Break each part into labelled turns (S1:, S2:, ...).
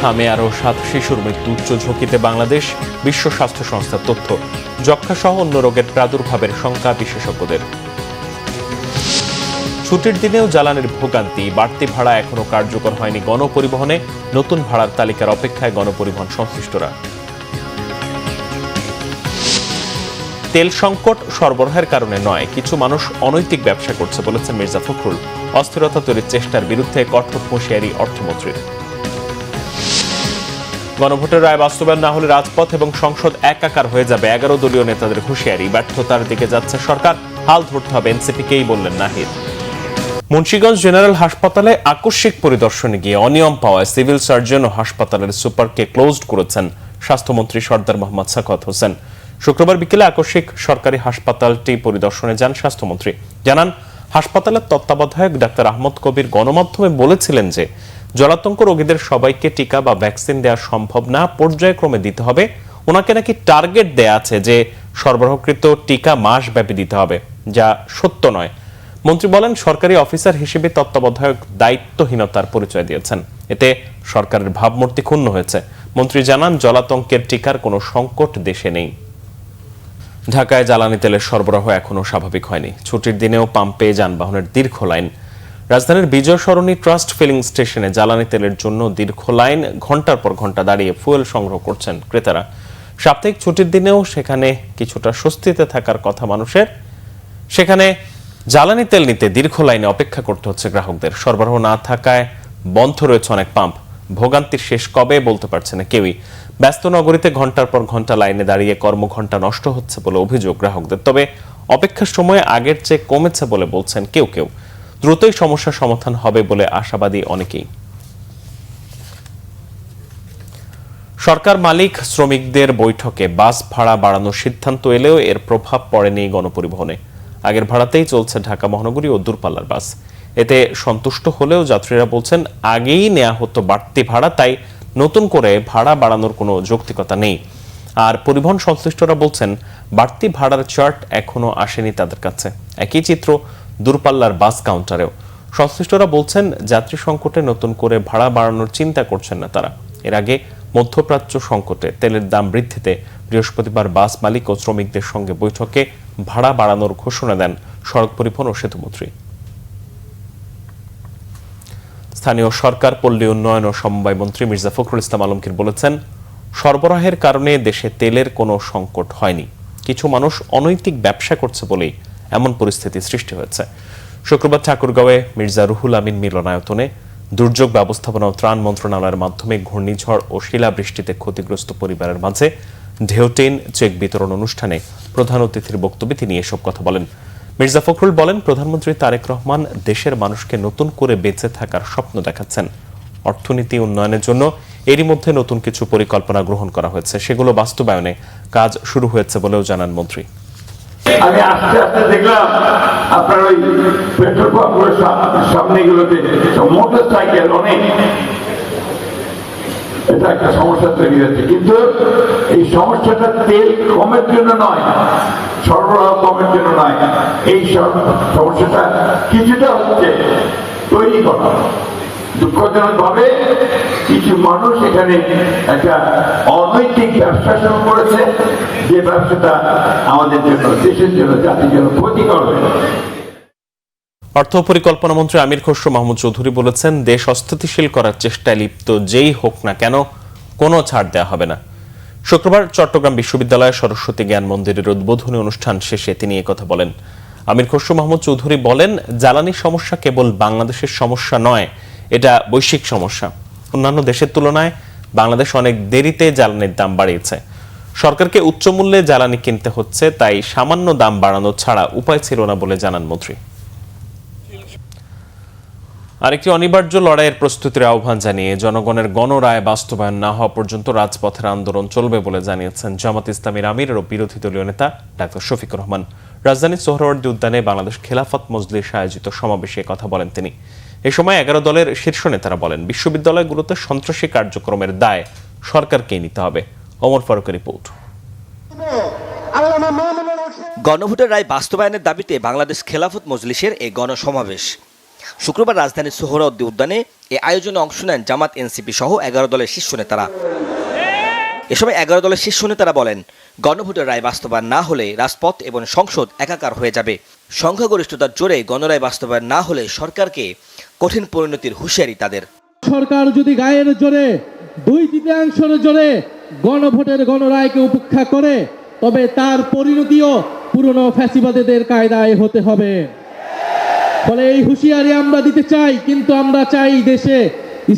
S1: হামে আরও 7 শিশুর মৃত্যু, উচ্চ ঝুঁকিতে বাংলাদেশ, বিশ্ব স্বাস্থ্য সংস্থার তথ্য। যক্ষ্মাসহ অন্য রোগের প্রাদুর্ভাবের শঙ্কা বিশেষজ্ঞদের। ছুটির দিনেও জ্বালানির ভোগান্তি, বাড়তি ভাড়া এখনও কার্যকর হয়নি গণপরিবহনে, নতুন ভাড়ার তালিকার অপেক্ষায় গণপরিবহন সংশ্লিষ্টরা। তেল সংকট সরবরাহের কারণে নয়, কিছু মানুষ অনৈতিক ব্যবসা করছে বলেছেন মির্জা ফখরুল। অস্থিরতা তৈরির চেষ্টার বিরুদ্ধে কঠোর হুঁশিয়ারি অর্থমন্ত্রীর। গণভোটের রায় বাস্তবায়ন না হলে রাজপথ এবং সংসদ একাকার হয়ে যাবে, 11 দলীয় নেতাদের হুঁশিয়ারি। ব্যর্থতার দিকে যাচ্ছে সরকার, হাল ধরতে হবে এনসিপিকেই, বললেন নাহিদ। মুন্সিগঞ্জ জেনারেল হাসপাতালে আকস্মিক পরিদর্শনে গিয়ে অনিয়ম পাওয়ায় সিভিল সার্জন ও হাসপাতালের সুপারকে ক্লোজড করেছেন স্বাস্থ্যমন্ত্রী সর্দার মোহাম্মদ সাখাওয়াত হোসেন। শুক্রবার বিকেলে আকস্মিক সরকারি হাসপাতালটি পরিদর্শনে যান স্বাস্থ্যমন্ত্রী। জানান, হাসপাতালের তত্ত্বাবধায়ক ডাক্তার আহমদ কবির গণমাধ্যমে বলেছিলেন যে জলাতঙ্ক রোগীদের সবাইকে টিকা বা ভ্যাকসিন দেওয়া সম্ভব না, পর্যায়ক্রমে দিতে হবে। ওনাকে নাকি টার্গেট দেয়া আছে যে সরবরাহকৃত টিকা মাস ব্যাপী দিতে হবে, যা সত্য নয়। মন্ত্রী বলেন, সরকারি অফিসার হিসেবে তত্ত্বাবধায়ক দায়িত্বহীনতার পরিচয় দিয়েছেন, এতে সরকারের ভাবমূর্তি ক্ষুণ্ণ হয়েছে। মন্ত্রী জানান, জলাতঙ্কের টিকার কোনো সংকট দেশে নেই। ঢাকায় জ্বালানি তেলের সরবরাহ এখনও স্বাভাবিক হয়নি। ছুটির দিনেও পাম্পে যানবাহনের দীর্ঘ লাইন। রাজধানীর বিজয় সরণি ট্রাস্ট ফিলিং স্টেশনে জ্বালানি তেলের জন্য দীর্ঘ লাইন, ঘন্টার পর ঘন্টা দাঁড়িয়ে ফুয়েল সংগ্রহ করছেন ক্রেতারা। সাপ্তাহিক ছুটির দিনেও সেখানে কিছুটা স্বস্তিতে থাকার কথা মানুষের, সেখানে জ্বালানি তেল নিতে দীর্ঘ লাইনে অপেক্ষা করতে হচ্ছে গ্রাহকদের। সরবরাহ না থাকায় বন্ধ রয়েছে অনেক পাম্প। ভোগান্তির শেষ কবে বলতে পারছে না কেউই। ব্যস্ত নগরীতে ঘন্টার পর ঘন্টা লাইনে দাঁড়িয়ে কর্মঘণ্টা নষ্ট হচ্ছে বলে অভিযোগ গ্রাহকদের। তবে অপেক্ষার সময় আগের চেয়ে কমেছে বলে বলছেন কেউ কেউ। দ্রুতই সমস্যার সমাধান হবে বলে আশাবাদী অনেকেই। সরকার মালিক শ্রমিকদের বৈঠকে বাস ভাড়া বাড়ানোর সিদ্ধান্ত এলেও এর প্রভাব পড়েনি গণপরিবহনে। আগের ভাড়াতেই চলছে ঢাকা মহানগরী ও দূরপাল্লার বাস। এতে সন্তুষ্ট হলেও যাত্রীরা বলছেন, আগেই নেওয়া হতো বাড়তি ভাড়া, তাই নতুন করে ভাড়া বাড়ানোর কোনো যৌক্তিকতা নেই। আর পরিবহন সংশ্লিষ্টরা বলছেন, বাড়তি ভাড়ার চার্ট এখনো আসেনি তাদের কাছে। একই চিত্র দূরপাল্লার বাস কাউন্টারেও। সংশ্লিষ্টরা বলছেন, যাত্রী সংকটে নতুন করে ভাড়া বাড়ানোর চিন্তা করছেন না তারা। এর আগে মধ্যপ্রাচ্য সংকটে তেলের দাম বৃদ্ধিতে বৃহস্পতিবার বাস মালিক ও শ্রমিকদের সঙ্গে বৈঠকে ভাড়া বাড়ানোর ঘোষণা দেন সড়ক পরিবহন ও সেতুমন্ত্রী। স্থানীয় সরকার, পল্লী উন্নয়ন ও সমবায় মন্ত্রী মির্জা ফখরুল ইসলাম আলমগীর বলেছেন, সরবরাহের কারণে দেশে তেলের কোনো সংকট হয়নি, কিছু মানুষ অনৈতিক ব্যবসা করছে বলেই এমন পরিস্থিতি সৃষ্টি হয়েছে। শুক্রবার ঠাকুরগাঁওয়ে মির্জা রুহুল আমিন মিলনায়তনে দুর্যোগ ব্যবস্থাপনা ও ত্রাণ মন্ত্রণালয়ের মাধ্যমে ঘূর্ণিঝড় ও শিলাবৃষ্টিতে ক্ষতিগ্রস্ত পরিবারের মাঝে ঢেউটেন চেক বিতরণ অনুষ্ঠানে প্রধান অতিথির বক্তব্যে তিনি এসব কথা বলেন। মির্জা ফখরুল বলেন, প্রধানমন্ত্রী তারেক রহমান দেশের মানুষকে নতুন করে বেঁচে থাকার স্বপ্ন দেখাচ্ছেন। অর্থনীতি উন্নয়নের জন্য এরই মধ্যে নতুন কিছু পরিকল্পনা গ্রহণ করা হয়েছে, সেগুলো বাস্তবায়নে কাজ শুরু হয়েছে বলেও জানান মন্ত্রী।
S2: আমি আস্তে আস্তে দেখলাম আপনার ওই পেট্রোল পাম্পের সামনে গুলোতে মোটর সাইকেল অনেক, এটা একটা সমস্যা তৈরি হয়েছে। কিন্তু এই সমস্যাটা তেল কমের জন্য নয়, সরবরাহ কমের জন্য নয়, এই সমস্যাটা কিছুটা হচ্ছে তৈরি করা। দুঃখজনক ভাবে কিছু মানুষ এখানে একটা অনৈতিক ব্যবসা শুরু করেছে, যে ব্যবসাটা আমাদের জন্য, দেশের জন্য, জাতির জন্য ক্ষতিকর হবে।
S1: অর্থ পরিকল্পনা মন্ত্রী আমির খসরু মাহমুদ চৌধুরী বলেছেন, দেশ অস্থিতিশীল করার চেষ্টায় লিপ্ত যেই হোক না কেন কোনো ছাড় দেওয়া হবে না। শুক্রবার চট্টগ্রাম বিশ্ববিদ্যালয়ের সরস্বতী জ্ঞান মন্দিরের উদ্বোধনী অনুষ্ঠান শেষে তিনি একথা বলেন। আমির খসরু মাহমুদ চৌধুরী বলেন, জ্বালানির সমস্যা কেবল বাংলাদেশের সমস্যা নয়, এটা বৈশ্বিক সমস্যা। অন্যান্য দেশের তুলনায় বাংলাদেশ অনেক দেরিতে জ্বালানির দাম বাড়িয়েছে। সরকারকে উচ্চ মূল্যে জ্বালানি কিনতে হচ্ছে, তাই সামান্য দাম বাড়ানো ছাড়া উপায় ছিল না বলে জানান মন্ত্রী। আরেকটি অনিবার্য লড়াইয়ের প্রস্তুতির আহ্বান জানিয়ে জনগণের গণরায় বাস্তবায়ন না হওয়া পর্যন্ত রাজপথের আন্দোলন চলবে বলে জানিয়েছেন জামাত ইসলামীর আমির ও বিরোধী দলীয় নেতা ডাক্তার শফিকুর রহমান। রাজধানীর সোহরাওয়ার্দী উদ্যানে বাংলাদেশ খেলাফত মজলিস আয়োজিত সমাবেশে কথা বলেন তিনি। এ সময় 11 দলের শীর্ষ নেতারা বলেন, বিশ্ববিদ্যালয়গুলোতে সন্ত্রাসী কার্যক্রমের দায় সরকারকেই নিতে হবে। ওমর ফারুকের রিপোর্ট।
S3: গণভোটের রায় বাস্তবায়নের দাবিতে বাংলাদেশ খেলাফত মজলিসের এই গণসমাবেশ। শুক্রবার রাজধানীর সোহরাওয়ার্দী উদ্যানে এই আয়োজনে অংশ নেন জামাত, এনসিপি সহ 11 দলের শীর্ষ নেতারা। এ সময় 11 দলের শীর্ষ নেতারা বলেন, গণভোটের রায় বাস্তবায়ন না হলে রাজপথ এবং সংসদ একাকার হয়ে যাবে। সংখ্যাগরিষ্ঠতার জোরে গণরায় বাস্তবায়ন না হলে সরকারকে কঠিন পরিণতির হুঁশিয়ারি তাদের।
S4: সরকার যদি গায়ের জোরে 2/3 জোরে গণভোটের গণরায়কে উপেক্ষা করে, তবে তার পরিণতিও পুরনো ফ্যাসিবাদীদের কায়দায় হতে হবে। ফলে এই হুঁশিয়ারি আমরা দিতে চাই, কিন্তু আমরা চাই দেশে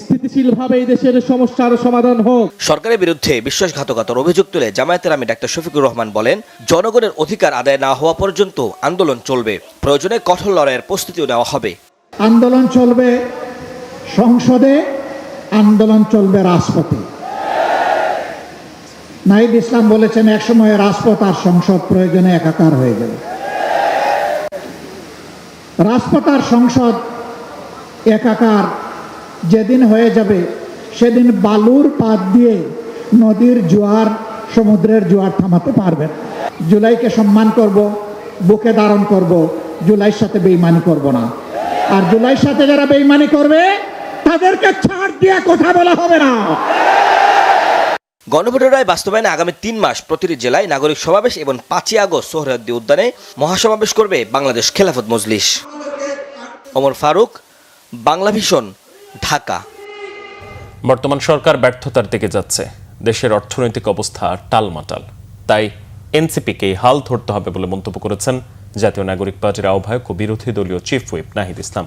S4: স্থিতিশীলভাবে এই দেশের সমস্যার সমাধান হোক।
S3: সরকারের বিরুদ্ধে বিশ্বাসঘাতকতার অভিযোগ তুলে জামায়াতের আমির ডাক্তার শফিকুর রহমান বলেন, জনগণের অধিকার আদায় না হওয়া পর্যন্ত আন্দোলন চলবে, প্রয়োজনে কঠোর লড়াইয়ের প্রস্তুতিও নেওয়া হবে।
S5: আন্দোলন চলবে সংসদে, আন্দোলন চলবে রাজপথে। নাহিদ ইসলাম বলেছেন, একসময় রাজপথ আর সংসদ প্রয়োজনে একাকার হয়ে যাবে। রাজপথ আর সংসদ একাকার যেদিন হয়ে যাবে, সেদিন বালুর পাত দিয়ে নদীর জোয়ার, সমুদ্রের জোয়ার থামাতে পারবেন। জুলাইকে সম্মান করব, বুকে ধারণ করব, জুলাইয়ের সাথে বেইমানি করব না। আর জুলাইয়ের সাথে যারা বেইমানি করবে তাদেরকে ছাড় দিয়ে কথা বলা হবে না।
S3: গণভোটের রায় বাস্তবায়নে আগামী 3 মাস প্রতিটি জেলায় নাগরিক সমাবেশ এবং 5ই আগস্ট সোহরাওয়ার্দী উদ্যানে মহাসমাবেশ করবে বাংলাদেশ খেলাফত মজলিস। ওমর ফারুক, বাংলাভিশন, ঢাকা।
S1: বর্তমান সরকার ব্যর্থতার দিকে যাচ্ছে, দেশের অর্থনৈতিক অবস্থা টালমাটাল, তাই এনসিপিকেই হাল ধরতে হবে বলে মন্তব্য করেছেন জাতীয় নাগরিক পার্টির আহ্বায়ক ও বিরোধী দলীয় চিফ হুইপ নাহিদ ইসলাম।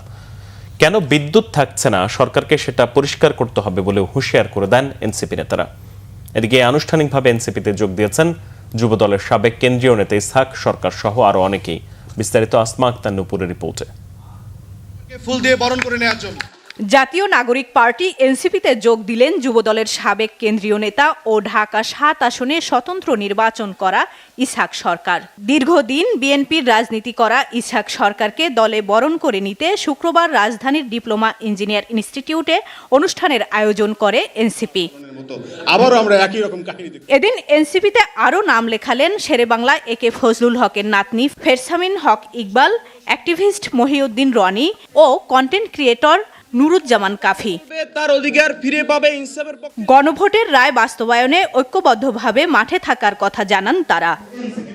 S1: কেন বিদ্যুৎ থাকছে না, সরকারকে সেটা পরিষ্কার করতে হবে বলেও হুঁশিয়ার করে দেন এনসিপি নেতারা। এদিকে আনুষ্ঠানিকভাবে এনসিপিতে যোগ দিয়েছেন যুবদলের সাবেক কেন্দ্রীয় নেতা ইসহাক সরকার সহ আরো অনেকেই। বিস্তারিত আসমা আক্তার নূপুরের রিপোর্টে।
S6: ফুল দিয়ে বরণ করে নেওয়ার জন্য
S7: জাতীয় নাগরিক পার্টি এনসিপিতে যোগ দিলেন যুবদলের সাবেক কেন্দ্রীয় নেতা ও ঢাকা 7 আসনে স্বতন্ত্র নির্বাচন করা ইসহাক সরকার। দীর্ঘদিন বিএনপির রাজনীতি করা ইসহাক সরকারকে দলে বরণ করে নিতে শুক্রবার রাজধানীর ডিপ্লোমা ইঞ্জিনিয়ার ইনস্টিটিউটে অনুষ্ঠানের আয়োজন করে এনসিপি।
S6: আবারও আমরা একই রকম কাহিনী দেখি।
S7: এদিন এনসিপিতে আরও নাম লেখালেন শেরেবাংলা একে ফজলুল হকের নাতনি ফেরসামিন হক ইকবাল, অ্যাক্টিভিস্ট মহিউদ্দিন রনি ও কন্টেন্ট ক্রিয়েটর নুরুজ্জামান কাফি।
S6: তার অধিকার ফিরে পাবে ইনসাফের পক্ষে।
S7: গণভোটের রায় বাস্তবায়নে ঐক্যবদ্ধভাবে মাঠে থাকার কথা জানান তারা।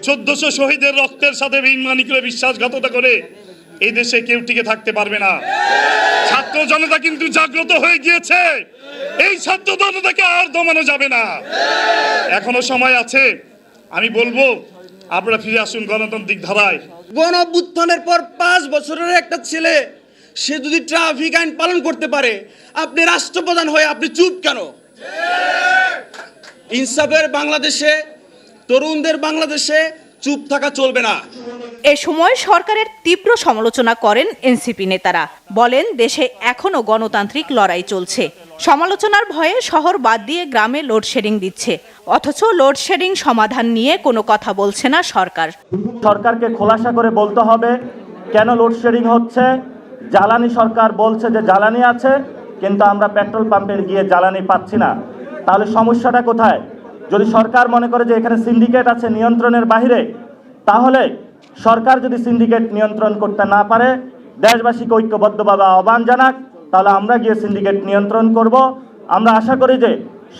S8: 1400 শহীদের রক্তের সাথে বেঈমানি করে বিশ্বাসঘাতকতা করে এই দেশে কেউ টিকে থাকতে পারবে না। ছাত্র জনতা কিন্তু জাগ্রত হয়ে গিয়েছে, এই ছাত্র জনতাকে আর দমানো যাবে না। এখনো সময় আছে, আমি বলবো আপনারা ফিরে আসুন গণতান্ত্রিক ধারায়।
S6: গণঅভ্যুত্থানের পর 5 বছরের একটা ছেলে, সে যদি ট্রাফিক আইন পালন করতে পারে, আপনি রাষ্ট্রপ্রধান হয়ে আপনি চুপ কেন? ইনসাফের বাংলাদেশে, তরুণদের বাংলাদেশে চুপ থাকা চলবে না।
S7: এ সময় সরকারের তীব্র সমালোচনা করেন এনসিপি নেতারা। বলেন, দেশে এখনো গণতান্ত্রিক লড়াই চলছে। সমালোচনার ভয়ে শহর বাদ দিয়ে গ্রামে লোডশেডিং দিচ্ছে, অথচ লোডশেডিং সমাধান নিয়ে কোনো কথা বলছে না সরকার।
S9: সরকারকে খোলাসা করে বলতে হবে কেন লোডশেডিং হচ্ছে। জ্বালানি সরকার বলছে যে জ্বালানি আছে, কিন্তু আমরা পেট্রোল পাম্পে গিয়ে জ্বালানি পাচ্ছি না। তাহলে সমস্যাটা কোথায়? যদি সরকার মনে করে যে এখানে সিন্ডিকেট আছে নিয়ন্ত্রণের বাইরে, তাহলে সরকার যদি সিন্ডিকেট নিয়ন্ত্রণ করতে না পারে, দেশবাসীকে ঐক্যবদ্ধভাবে আহ্বান জানাক, তাহলে আমরা গিয়ে সিন্ডিকেট নিয়ন্ত্রণ করব। আমরা আশা করি যে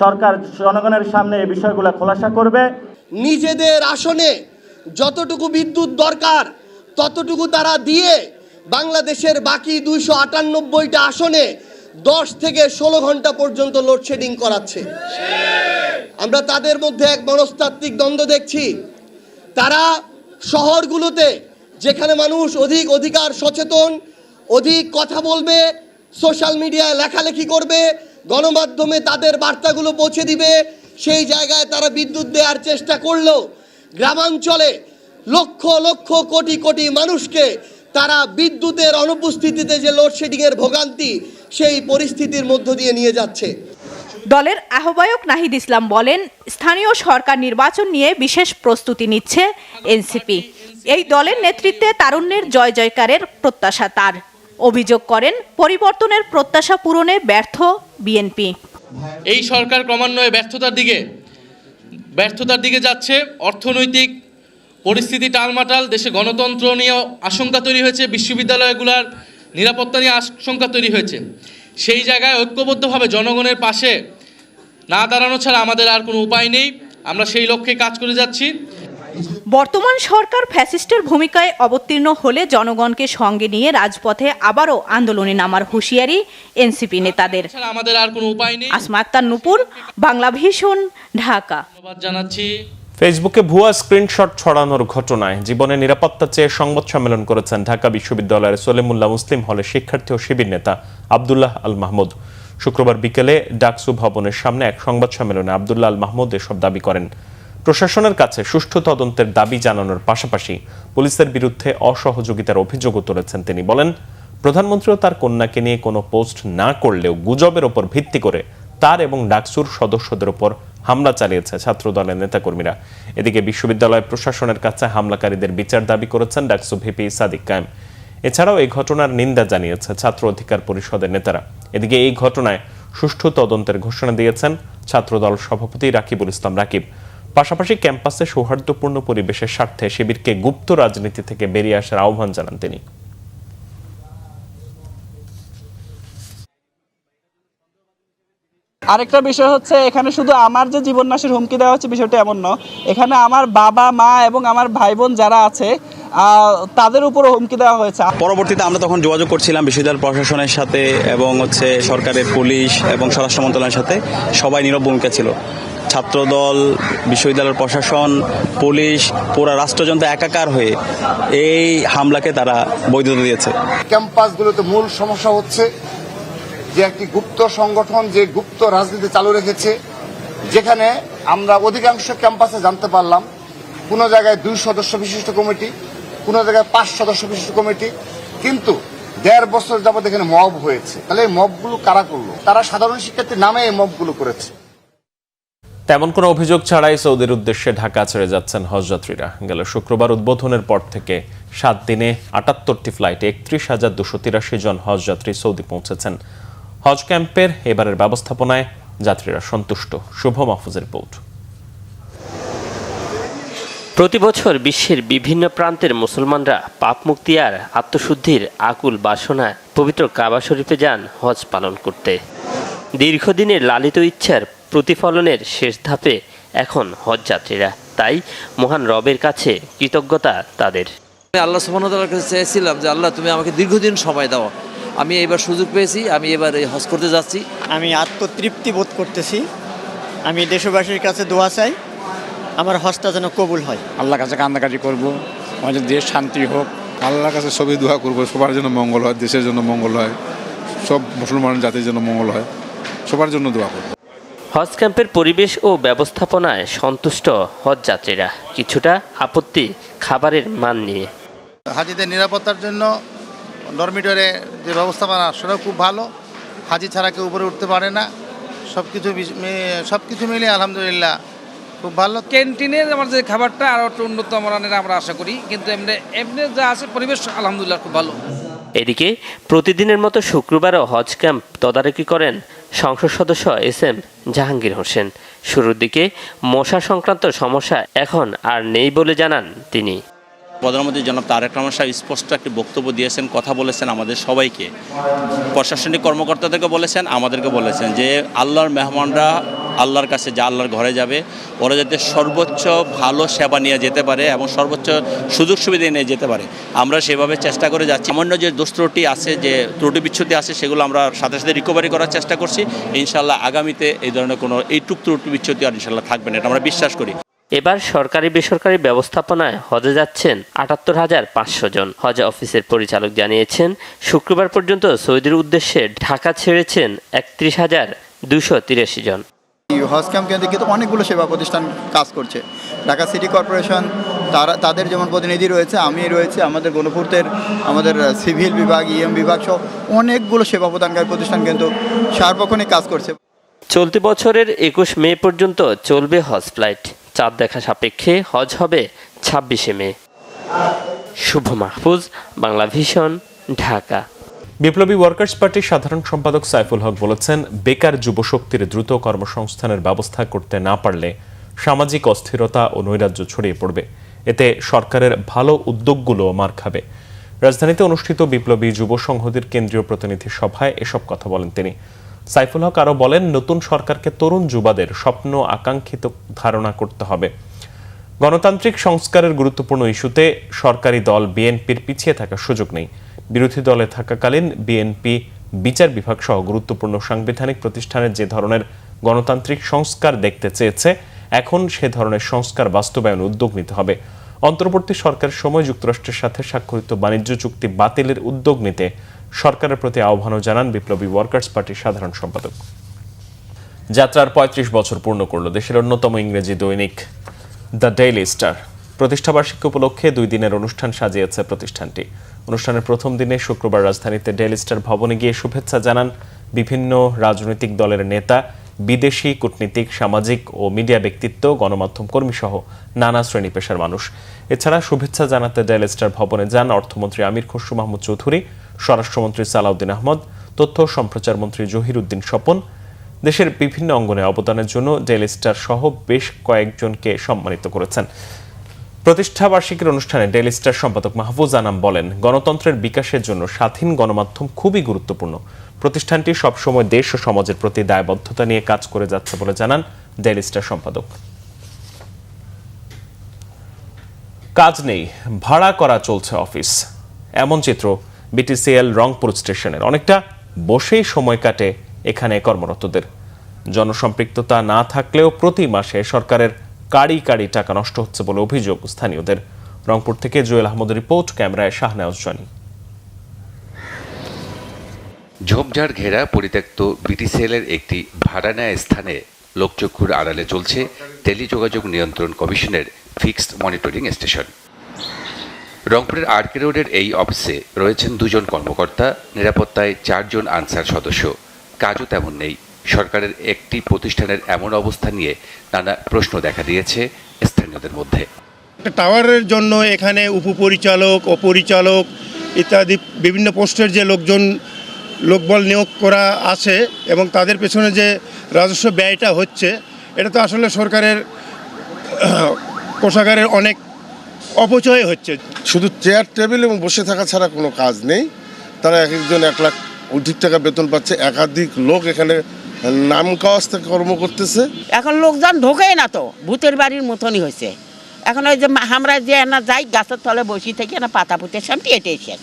S9: সরকার জনগণের সামনে এই বিষয়গুলো খোলাসা করবে।
S6: নিজেদের আসনে যতটুকু বিদ্যুৎ দরকার ততটুকু তারা দিয়ে বাংলাদেশের বাকি 298টা আসনে 10 থেকে 16 ঘন্টা পর্যন্ত লোডশেডিং করাচ্ছে। আমরা তাদের মধ্যে এক মনস্তাত্ত্বিক দ্বন্দ্ব দেখছি। তারা শহরগুলোতে যেখানে মানুষ অধিকার সচেতন, অধিক কথা বলবে, সোশ্যাল মিডিয়ায় লেখালেখি করবে, গণমাধ্যমে তাদের বার্তাগুলো পৌঁছে দিবে, সেই জায়গায় তারা বিদ্যুৎ দেওয়ার চেষ্টা করলেও গ্রামাঞ্চলে লক্ষ লক্ষ কোটি কোটি মানুষকে তারা বিদ্যুতের অনুপস্থিতিতে যে লোডশেডিংয়ের ভোগান্তি, সেই পরিস্থিতির মধ্য দিয়ে নিয়ে যাচ্ছে।
S7: দলের আহ্বায়ক নাহিদ ইসলাম বলেন, স্থানীয় সরকার নির্বাচন নিয়ে বিশেষ প্রস্তুতি নিচ্ছে এনসিপি। এই দলের নেতৃত্বে তারুণ্যের জয় জয়কারের প্রত্যাশা তার। অভিযোগ করেন, পরিবর্তনের প্রত্যাশা পূরণে ব্যর্থ বিএনপি।
S10: এই সরকার ক্রমান্বয়ে ব্যর্থতার দিকে যাচ্ছে। অর্থনৈতিক পরিস্থিতি টালমাটাল, দেশে গণতন্ত্র নিয়ে আশঙ্কা তৈরি হয়েছে, বিশ্ববিদ্যালয়গুলোর নিরাপত্তা নিয়ে আশঙ্কা তৈরি হয়েছে। সেই জায়গায় ঐক্যবদ্ধভাবে জনগণের পাশে না দাঁড়ানো ছাড়া আমাদের আর কোনো উপায় নেই। আমরা সেই লক্ষ্যে কাজ করে যাচ্ছি।
S7: বর্তমান সরকার ফ্যাসিস্টের ভূমিকায় অবতীর্ণ হলে জনগণকে সঙ্গে নিয়ে রাজপথে আবারও আন্দোলনে নামার হুঁশিয়ারি এনসিপি নেতাদের।
S10: আমাদের আর কোনো উপায় নেই।
S7: আসমা আক্তার নূপুর, বাংলা ভিশন, ঢাকা।
S10: ধন্যবাদ জানাচ্ছি।
S1: ফেসবুকে ভুয়া স্ক্রিনশট ছড়ানোর ঘটনায় জীবনে নিরাপত্তা চেয়ে সংবাদ সম্মেলন করেছেন ঢাকা বিশ্ববিদ্যালয়ের সলিমুল্লাহ মুসলিম হলে শিক্ষার্থী ও শিবির নেতা আব্দুল্লাহ আল মাহমুদ। শুক্রবার বিকেলে ডাকসু ভবনের সামনে এক সংবাদ সম্মেলনে আব্দুল্লাহ আল মাহমুদ এসব দাবি করেন। প্রশাসনের কাছে সুষ্ঠু তদন্তের দাবি জানানোর পাশাপাশি পুলিশের বিরুদ্ধে অসহযোগিতার অভিযোগও তুলেছেন তিনি। বলেন, প্রধানমন্ত্রীও তার কন্যাকে নিয়ে কোনো পোস্ট না করলেও গুজবের ওপর ভিত্তি করে তার এবং ডাকসুর সদস্যদের ওপর হামলা চালিয়েছে ছাত্রদলের নেতাকর্মীরা। এদিকে বিশ্ববিদ্যালয় প্রশাসনের কাছে হামলাকারীদের বিচার দাবি করেছেন ডাকসু ভিপি সাদিক কায়েম। এছাড়াও এই ঘটনার নিন্দা জানিয়েছে ছাত্র অধিকার পরিষদের নেতারা। এদিকে এই ঘটনায় সুষ্ঠু তদন্তের ঘোষণা দিয়েছেন ছাত্রদল সভাপতি রাকিবুল ইসলাম রাকিব। পাশাপাশি ক্যাম্পাসে সৌহার্দ্যপূর্ণ পরিবেশের স্বার্থে শিবিরকে গুপ্ত রাজনীতি থেকে বেরিয়ে আসার আহ্বান জানান তিনি।
S11: আরেকটা বিষয় হচ্ছে, এখানে শুধু আমার যে জীবন নাশের হুমকি দেওয়া হচ্ছে বিষয়টা এমন নয়, এখানে আমার বাবা মা এবং আমার ভাই বোন যারা আছে তাদের উপরও হুমকি দেওয়া হয়েছে।
S12: পরবর্তীতে আমরা তখন যোগাযোগ করছিলাম বিশ্ববিদ্যালয় প্রশাসনের সাথে এবং সরকারের পুলিশ এবং স্বরাষ্ট্র মন্ত্রণালয়ের সাথে, সবাই নীরব ভূমিকা ছিল। ছাত্রদল, বিশ্ববিদ্যালয়ের প্রশাসন, পুলিশ, পুরো রাষ্ট্রযন্ত্র একাকার হয়ে এই হামলাকে তারা বৈধতা দিয়েছে।
S13: ক্যাম্পাসগুলোতে মূল সমস্যা হচ্ছে যে একটি গুপ্ত সংগঠন যে গুপ্ত রাজনীতি চালু রেখেছে, যেখানে আমরা অধিকাংশ ক্যাম্পাসে জানতে পারলাম কোনো জায়গায় 2 সদস্য বিশিষ্ট কমিটি, কোনো জায়গায় 5 সদস্য বিশিষ্ট কমিটি, কিন্তু 1.5 বছর যাবত এখানে মব হয়েছে। তাহলে এই মবগুলো কারা করলো? তারা সাধারণ শিক্ষার্থীর নামে এই মবগুলো করেছে।
S1: তেমন কোনো অভিযোগ ছাড়াই সৌদির উদ্দেশ্যে ঢাকা ছেড়ে যাচ্ছেন হজযাত্রীরা। গেল শুক্রবার উদ্বোধনের পর থেকে 7 দিনে 78টি ফ্লাইটে 31,283 জন হজযাত্রী সৌদি পৌঁছেছেন। হজ ক্যাম্পের এবারের ব্যবস্থাপনায় যাত্রীরা সন্তুষ্ট। শুভ মাহফুজের রিপোর্ট।
S14: প্রতি বছর বিশ্বের বিভিন্ন প্রান্তের মুসলমানরা পাপ মুক্তি আর আত্মশুদ্ধির আকুল বাসনায় পবিত্র কাবা শরীফে যান হজ পালন করতে। দীর্ঘদিনের লালিত ইচ্ছার প্রতিফলনের শেষ ধাপে এখন হজ যাত্রীরা, তাই মহান রবের কাছে কৃতজ্ঞতা তাদের।
S15: আল্লাহ সুবহানাহু ওয়া তাআলার কাছে চেয়েছিলাম যে আল্লাহ তুমি আমাকে দীর্ঘদিন সময় দাও, আমি এবার সুযোগ পেয়েছি, আমি এবার এই হজ করতে যাচ্ছি।
S16: আমি আত্মতৃপ্তি বোধ করতেছি। আমি দেশবাসীর কাছে দোয়া চাই আমার হজটা যেন কবুল হয়।
S17: আল্লাহর কাছে কান্দাকাটি করব, আমাদের দেশ শান্তি হোক। আল্লাহর কাছে সবই দোয়া করবো, সবার জন্য মঙ্গল হয়, দেশের জন্য মঙ্গল হয়, সব মুসলমান জাতির জন্য মঙ্গল হয়, সবার জন্য দোয়া করব।
S14: হজ ক্যাম্পের পরিবেশ ও ব্যবস্থাপনায় সন্তুষ্ট হজ যাত্রীরা, কিছুটা আপত্তি খাবারের মান নিয়ে।
S18: হাজিদের নিরাপত্তার জন্য ডরমিটরে যে ব্যবস্থাপনা সেটাও খুব ভালো। হাজি ছাড়া কেউ উপরে উঠতে পারে না। সব কিছু মিলিয়ে আলহামদুলিল্লাহ খুব ভালো।
S19: ক্যান্টিনের আমার যে খাবারটা আরও একটু উন্নত মানের আমরা আশা করি, কিন্তু এমনি যা আছে পরিবেশ আলহামদুলিল্লাহ খুব ভালো।
S14: এদিকে প্রতিদিনের মতো শুক্রবারও হজ ক্যাম্প তদারকি করেন সংসদ সদস্য SM জাহাঙ্গীর হোসেন। শুরুর দিকে মশা সংক্রান্ত সমস্যা এখন আর নেই বলে জানান তিনি।
S12: প্রধানমন্ত্রী জনাব তারেক রহমান সাহেব স্পষ্ট একটি বক্তব্য দিয়েছেন, কথা বলেছেন আমাদের সবাইকে, প্রশাসনিক কর্মকর্তাদেরকে বলেছেন, আমাদেরকে বলেছেন যে আল্লাহর মেহমানরা আল্লাহর কাছে যা আল্লাহর ঘরে যাবে, ওরা যাতে সর্বোচ্চ ভালো সেবা নিয়ে যেতে পারে এবং সর্বোচ্চ সুযোগ সুবিধা নিয়ে যেতে পারে। আমরা সেভাবে চেষ্টা করে যাচ্ছি। সামান্য যে দোষ ত্রুটি আছে, যে ত্রুটি বিচ্ছুতি আছে, সেগুলো আমরা সাথে সাথে রিকভারি করার চেষ্টা করছি। ইনশাআল্লাহ আগামীতে এই ধরনের কোনো এইটুক ত্রুটি বিচ্ছুতি আর ইনশাআল্লাহ থাকবে না, এটা আমরা বিশ্বাস করি।
S14: এবার সরকারি বেসরকারি ব্যবস্থাপনায় হজে যাচ্ছেন 78,500 জন। হজ অফিসের পরিচালক জানিয়েছেন, শুক্রবার পর্যন্ত সৌদির উদ্দেশ্যে ঢাকা ছেড়েছেন 31,283 জন।
S20: হজ ক্যাম্প কেন্দ্রে কিন্তু অনেকগুলো সেবা প্রতিষ্ঠান কাজ করছে। ঢাকা সিটি কর্পোরেশন তাদের যেমন প্রতিনিধি রয়েছে, আমি রয়েছে, আমাদের গণপূর্তের আমাদের সিভিল বিভাগ, EM বিভাগ সহ অনেকগুলো সেবা প্রদানকারী প্রতিষ্ঠান কিন্তু সার্বক্ষণিক কাজ করছে।
S14: চলতি বছরের 21 মে পর্যন্ত চলবে হজ ফ্লাইট। চাঁদ দেখা সাপেক্ষে হজ হবে 26 মে। শুভ মাহফুজ, বাংলা ভিশন, ঢাকা।
S1: বিপ্লবী ওয়ার্কার্স পার্টির সাধারণ সম্পাদক সাইফুল হক বলেছেন, বেকার যুবশক্তির দ্রুত কর্মসংস্থানের ব্যবস্থা করতে না পারলে সামাজিক অস্থিরতা ও নৈরাজ্য ছড়িয়ে পড়বে। এতে সরকারের ভালো উদ্যোগগুলো মার খাবে। রাজধানীতে অনুষ্ঠিত বিপ্লবী যুব সংহতির কেন্দ্রীয় প্রতিনিধি সভায় এসব কথা বলেন তিনি। সাইফুল হক আরও বলেন, নতুন সরকারকে তরুণ যুবাদের স্বপ্ন আকাঙ্ক্ষিত ধারণা করতে হবে। গণতান্ত্রিক সংস্কারের গুরুত্বপূর্ণ ইস্যুতে সরকারি দল বিএনপির পিছিয়ে থাকার সুযোগ নেই। বিরোধী দলে থাকাকালীন বিএনপি বিচার বিভাগ সহ গুরুত্বপূর্ণ সাংবিধানিক প্রতিষ্ঠানের যে ধরনের গণতান্ত্রিক সংস্কার দেখতে চেয়েছে, এখন সে ধরনের সংস্কার বাস্তবায়ন উদ্যোগ নিতে হবে। অন্তর্বর্তী সরকারের সময় যুক্তরাষ্ট্রের সাথে স্বাক্ষরিত বাণিজ্য চুক্তি বাতিলের উদ্যোগ নিতে সরকারের প্রতি আহ্বানও জানান বিপ্লবী ওয়ার্কার্স পার্টির সাধারণ সম্পাদক। যাত্রার ৩৫ বছর পূর্ণ করল দেশের অন্যতম ইংরেজি দৈনিক দ্য ডেইলি স্টার। প্রতিষ্ঠাবার্ষিকী উপলক্ষে 2 দিনের অনুষ্ঠান সাজিয়েছে প্রতিষ্ঠানটি। অনুষ্ঠানের প্রথম দিনে শুক্রবার রাজধানীতে ডেইলি স্টার ভবনে গিয়ে শুভেচ্ছা জানান বিভিন্ন রাজনৈতিক দলের নেতা, বিদেশি কূটনীতিক, সামাজিক ও মিডিয়া ব্যক্তিত্ব, গণমাধ্যম কর্মী সহ নানা শ্রেণী পেশার মানুষ। এছাড়া শুভেচ্ছা জানাতে ডেইলি স্টার ভবনে যান অর্থমন্ত্রী আমির খসরু মাহমুদ চৌধুরী, স্বরাষ্ট্রমন্ত্রী সালাউদ্দিন আহমদ, তথ্য ও সম্প্রচার মন্ত্রী জহির উদ্দিন স্বপন। দেশের বিভিন্ন অঙ্গনে অবদানের জন্য ডেইলি স্টার সহ বেশ কয়েকজনকে সম্মানিত করেছেন। প্রতিষ্ঠাবার্ষিকীর অনুষ্ঠানে ডেইলি স্টার সম্পাদক মাহফুজ আনাম বলেন, গণতন্ত্রের বিকাশের জন্য স্বাধীন গণমাধ্যম খুবই গুরুত্বপূর্ণ। প্রতিষ্ঠানটি সবসময় দেশ ও সমাজের প্রতি দায়বদ্ধতা নিয়ে কাজ করে যাচ্ছে বলে জানান ডেইলি স্টার সম্পাদক। কাজ নেই, ভাড়া করা চলছে অফিস, এমন চিত্র বিটিসিএল রংপুর স্টেশনের। অনেকটা বসেই সময় কাটে এখানে কর্মরতদের। জনসম্পৃক্ততা না থাকলেও প্রতি মাসে সরকারের কাড়ি কাড়ি টাকা নষ্ট হচ্ছে বলে অভিযোগ স্থানীয়দের। রংপুর থেকে জুয়েল আহমদের রিপোর্ট, ক্যামেরায় শাহনাজ জনি।
S21: ঝোপঝাড় ঘেরা পরিত্যক্ত বিটিসিএলের একটি ভাড়া নেয়া স্থানে লোকচক্ষুর আড়ালে চলছে টেলিযোগাযোগ নিয়ন্ত্রণ কমিশনের ফিক্সড মনিটরিং স্টেশন। রংপুরের আরকে রোডের এই অফিসে রয়েছেন 2 জন কর্মকর্তা, নিরাপত্তায় 4 জন আনসার সদস্য। কাজও তেমন নেই। সরকারের একটি প্রতিষ্ঠানের এমন অবস্থা নিয়ে নানা প্রশ্ন দেখা দিয়েছে স্থানীয়দের মধ্যে।
S22: টাওয়ারের জন্য এখানে উপপরিচালক, অপরিচালক ইত্যাদি বিভিন্ন পোস্টের যে লোকবল নিয়োগ করা আছে এবং তাদের পেছনে যে রাজস্ব ব্যয়টা হচ্ছে, এটা তো আসলে সরকারের কোষাগারের অনেক অপচয় হচ্ছে।
S23: শুধু চেয়ার টেবিল এবং বসে থাকা ছাড়া কোনো কাজ নেই। তারা এক একজন 1 লাখ অধিক টাকা বেতন পাচ্ছে। একাধিক লোক এখানে নাম কাওয়াজ থেকে কর্ম করতেছে।
S24: এখন লোকজন ঢোকেই না, তো ভূতের বাড়ির মতনই হয়েছে। এখন ওই যে আমরা যে না যাই গাছের তলে বসি থেকে না পাতা পুঁতে সামনে এটাই শেষ।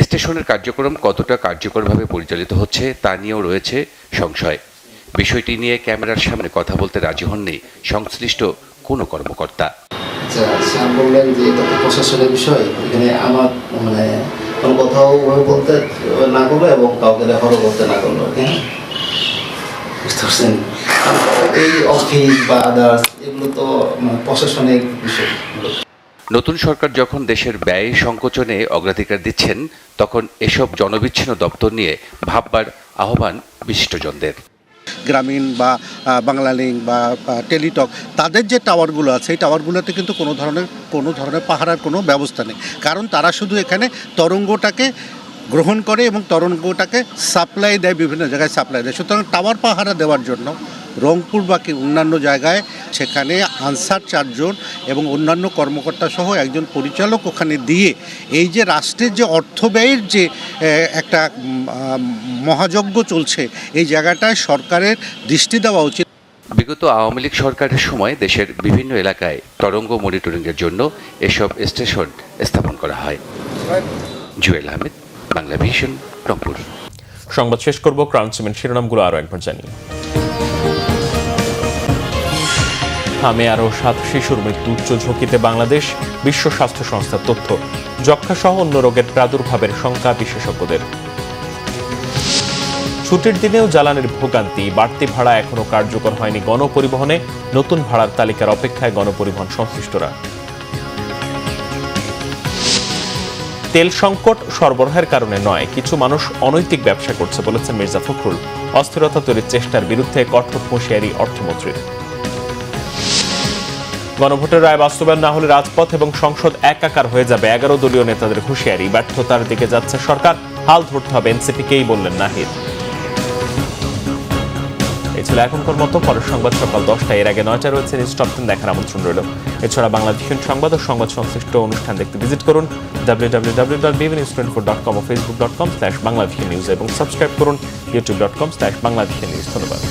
S21: স্টেশনের কার্যক্রম কতটা কার্যকরভাবে পরিচালিত হচ্ছে তা নিয়েও রয়েছে সংশয়। বিষয়টি নিয়ে ক্যামেরার সামনে কথা বলতে রাজি হননি সংশ্লিষ্ট কোনো কর্মকর্তা।
S25: স্যার বললেন যে এটা তো প্রশাসনের বিষয়, এখানে আমার কোনো কথাও বলতে না করলো এবং কাউকে রেফারও করতে না করলো। হ্যাঁ, বুঝতে পারছেন, এই অফিস বা আদার্স এগুলো তো প্রশাসনিক বিষয়।
S21: নতুন সরকার যখন দেশের ব্যয় সংকোচনে অগ্রাধিকার দিচ্ছেন, তখন এসব জনবিচ্ছিন্ন দপ্তর নিয়ে ভাববার আহ্বান বিশিষ্টজনদের।
S23: গ্রামীণ বা বাংলালিংক বা টেলিটক, তাদের যে টাওয়ারগুলো আছে, এই টাওয়ারগুলোতে কিন্তু কোনো ধরনের পাহারার কোনো ব্যবস্থা নেই। কারণ তারা শুধু এখানে তরঙ্গটাকে গ্রহণ করে এবং তরঙ্গটাকে সাপ্লাই দেয়, বিভিন্ন জায়গায় সাপ্লাই দেয়। সুতরাং টাওয়ার পাহারা দেওয়ার জন্য রংপুর বাকি অন্যান্য জায়গায় সেখানে আনসার 4 জন এবং অন্যান্য কর্মকর্তা সহ একজন পরিচালক ওখানে দিয়ে এই যে রাষ্ট্রের যে অর্থ ব্যয়ের যে একটা মহাযজ্ঞ চলছে, এই জায়গাটায় সরকারের দৃষ্টি দেওয়া উচিত।
S21: বিগত আওয়ামী লীগ সরকারের সময় দেশের বিভিন্ন এলাকায় তরঙ্গ মনিটরিংয়ের জন্য এসব স্টেশন স্থাপন করা হয়। জুয়েল আহমেদ, বাংলা ভিশন, রংপুর।
S1: সংবাদ শেষ করব ক্রাউন সিমেন্ট শিরোনামগুলো আরো একবার জানি। থামে আরও 7 শিশুর মৃত্যু, উচ্চ ঝুঁকিতে বাংলাদেশ, বিশ্ব স্বাস্থ্য সংস্থার তথ্য। যক্ষ্মা সহ অন্য রোগের প্রাদুর্ভাবের শঙ্কা বিশেষজ্ঞদের। ছুটির দিনেও জ্বালানির ভোগান্তি, বাড়তি ভাড়া এখনো কার্যকর হয়নি গণপরিবহনে, নতুন ভাড়ার তালিকার অপেক্ষায় গণপরিবহন সংশ্লিষ্টরা। তেল সংকট সরবরাহের কারণে নয়, কিছু মানুষ অনৈতিক ব্যবসা করছে বলেছেন মির্জা ফখরুল। অস্থিরতা তৈরির চেষ্টার বিরুদ্ধে কঠোর হুঁশিয়ারি অর্থমন্ত্রীর। গণভোটের রায় বাস্তবায়ন না হলে রাজপথ এবং সংসদ একাকার হয়ে যাবে, 11 দলীয় নেতাদের হুঁশিয়ারি। ব্যর্থতার দিকে যাচ্ছে সরকার, হাল ধরতে হবে এনসিপিকেই বললেন নাহিদ। এই ছিল এখনকার মতো। পরের সংবাদ সকাল 10টা, এর আগে 9টা রয়েছে নিউজ টপ 10 দেখার আমন্ত্রণ রইল। এছাড়া বাংলাদেশের সংবাদ ও সংবাদ সংশ্লিষ্ট অনুষ্ঠান দেখতে ভিজিট করুন www.bbnews24.com ও facebook.com/bangladeshi news এবং সাবস্ক্রাইব করুন youtube.com/bangladeshi news। ধন্যবাদ।